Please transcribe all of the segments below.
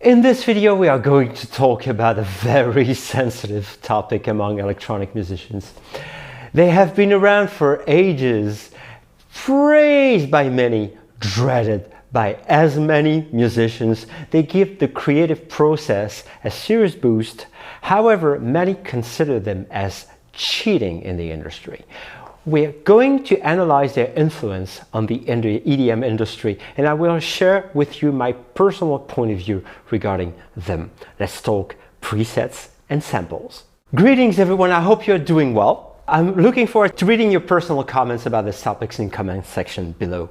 In this video, we are going to talk about a very sensitive topic among electronic musicians. They have been around for ages, praised by many, dreaded by as many musicians. They give the creative process a serious boost. However, many consider them as cheating in the industry. We're going to analyze their influence on the EDM industry, and I will share with you my personal point of view regarding them. Let's talk presets and samples. Greetings everyone, I hope you're doing well. I'm looking forward to reading your personal comments about this topics in the comment section below.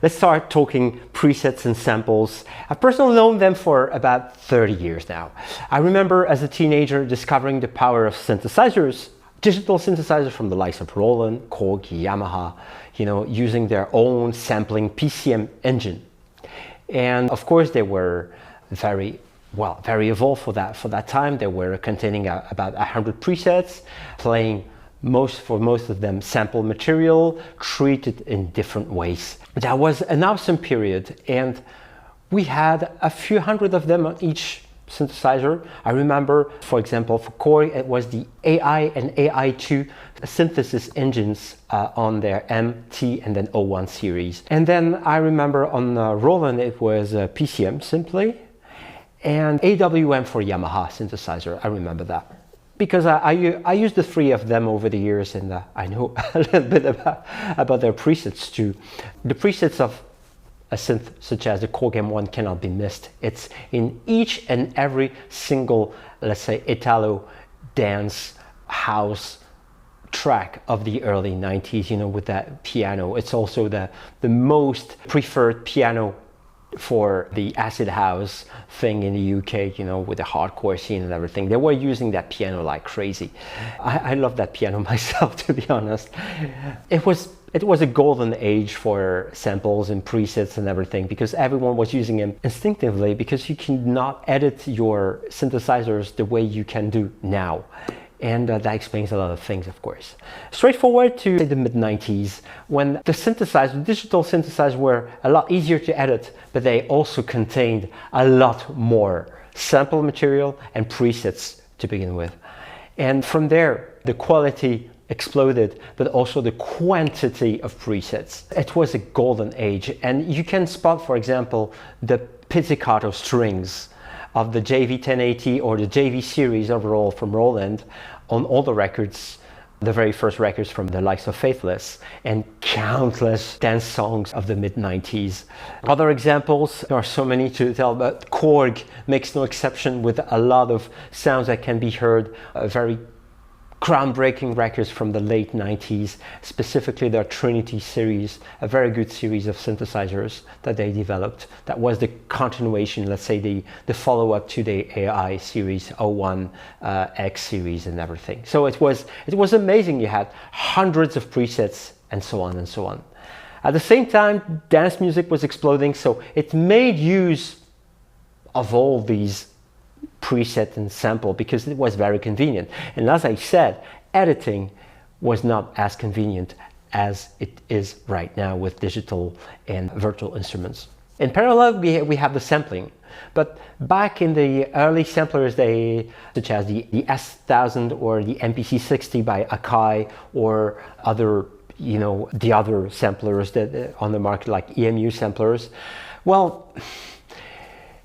Let's start talking presets and samples. I've personally known them for about 30 years now. I remember as a teenager discovering the power of synthesizers, digital synthesizers from the likes of Roland, Korg, Yamaha, using their own sampling PCM engine. And of course they were very evolved for that time. They were containing about 100 presets, playing most of them sample material, treated in different ways. That was an awesome period, and we had a few hundred of them on each synthesizer. I remember, for example, for Korg, it was the AI and AI2 synthesis engines on their M, T, and then O1 series. And then I remember on Roland, it was PCM simply, and AWM for Yamaha synthesizer. I remember that because I used the three of them over the years, and I know a little bit about their presets too. The presets of a synth such as the Korg M1 cannot be missed. It's in each and every single, let's say, Italo dance house track of the early 90s, with that piano. It's also the most preferred piano for the acid house thing in the UK, with the hardcore scene and everything. They were using that piano like crazy. I love that piano myself, to be honest. It was a golden age for samples and presets and everything, because everyone was using them instinctively, because you cannot edit your synthesizers the way you can do now. And that explains a lot of things, of course. Straightforward to the mid-90s, when the digital synthesizers were a lot easier to edit, but they also contained a lot more sample material and presets to begin with. And from there, the quality exploded, but also the quantity of presets. It was a golden age, and you can spot, for example, the pizzicato strings of the JV1080 or the JV series overall from Roland on all the records, the very first records from the likes of Faithless, and countless dance songs of the mid-90s. Other examples, there are so many to tell, but Korg makes no exception, with a lot of sounds that can be heard, very groundbreaking records from the late 90s, specifically their Trinity series, a very good series of synthesizers that they developed. That was the continuation, let's say the follow-up to the AI series, O1 X series and everything. So it was amazing. You had hundreds of presets and so on and so on. At the same time, dance music was exploding, so it made use of all these preset and sample because it was very convenient. And as I said, editing was not as convenient as it is right now with digital and virtual instruments. In parallel, we have the sampling. But back in the early samplers, such as the S1000 or the MPC60 by Akai, or other, the other samplers that on the market, like EMU samplers, well,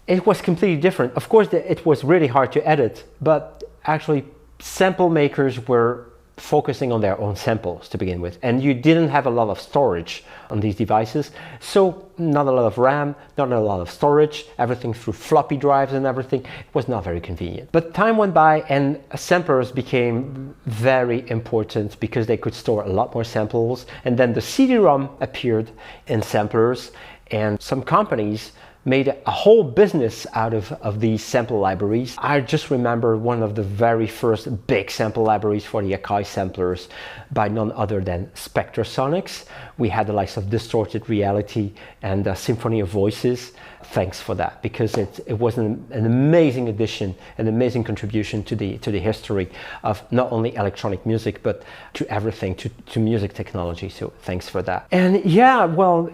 it was completely different. Of course, it was really hard to edit, but actually sample makers were focusing on their own samples to begin with, and you didn't have a lot of storage on these devices, so not a lot of RAM, not a lot of storage, everything through floppy drives and everything. It was not very convenient. But time went by, and samplers became very important because they could store a lot more samples, and then the CD-ROM appeared in samplers, and some companies made a whole business out of these sample libraries. I just remember one of the very first big sample libraries for the Akai samplers by none other than Spectrasonics. We had the likes of Distorted Reality and Symphony of Voices. Thanks for that, because it was an amazing addition, an amazing contribution to the history of not only electronic music, but to everything, to music technology. So thanks for that. And yeah, well,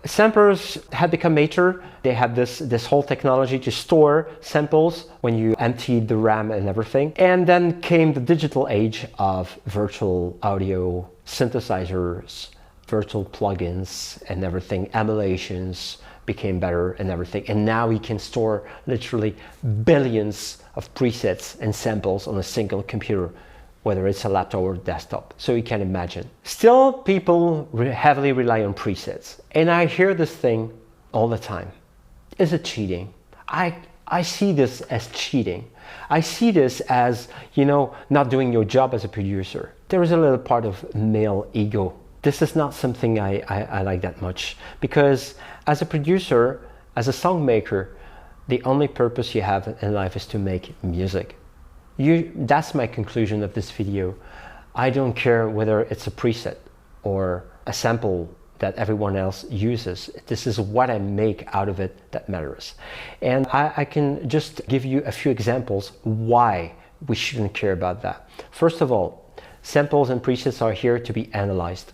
Samplers had become major. They had this whole technology to store samples when you emptied the RAM and everything. And then came the digital age of virtual audio synthesizers, virtual plugins and everything. Emulations became better and everything. And now you can store literally billions of presets and samples on a single computer, whether it's a laptop or desktop. So you can imagine. Still, people heavily rely on presets. And I hear this thing all the time. Is it cheating? I see this as cheating. I see this as, not doing your job as a producer. There is a little part of male ego. This is not something I like that much, because as a producer, as a song maker, the only purpose you have in life is to make music. That's my conclusion of this video. I don't care whether it's a preset or a sample that everyone else uses. This is what I make out of it that matters. And I can just give you a few examples why we shouldn't care about that. First of all, samples and presets are here to be analyzed.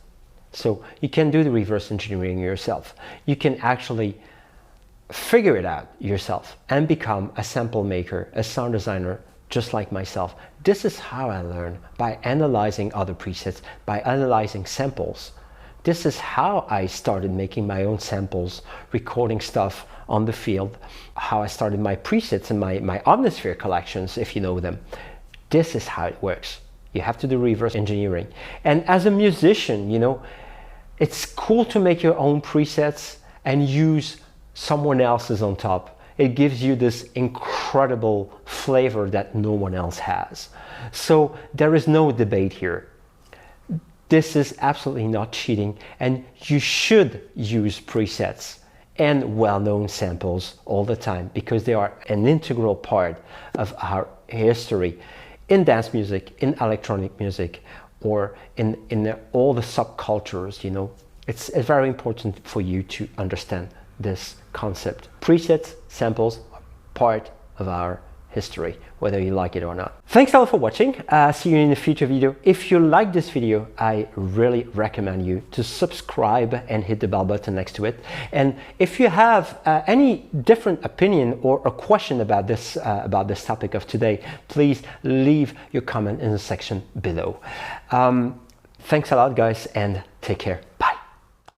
So you can do the reverse engineering yourself. You can actually figure it out yourself and become a sample maker, a sound designer, just like myself. This is how I learn, by analyzing other presets, by analyzing samples. This is how I started making my own samples, recording stuff on the field, how I started my presets and my Omnisphere collections, if you know them. This is how it works. You have to do reverse engineering. And as a musician, it's cool to make your own presets and use someone else's on top. It gives you this incredible flavor that no one else has. So there is no debate here. This is absolutely not cheating, and you should use presets and well-known samples all the time, because they are an integral part of our history in dance music, in electronic music, or in all the subcultures. It's very important for you to understand this concept. Presets, samples are part of our history, whether you like it or not. Thanks a lot for watching. See you in a future video. If you like this video, I really recommend you to subscribe and hit the bell button next to it. And if you have any different opinion or a question about this topic of today, please leave your comment in the section below. Thanks a lot, guys, and take care.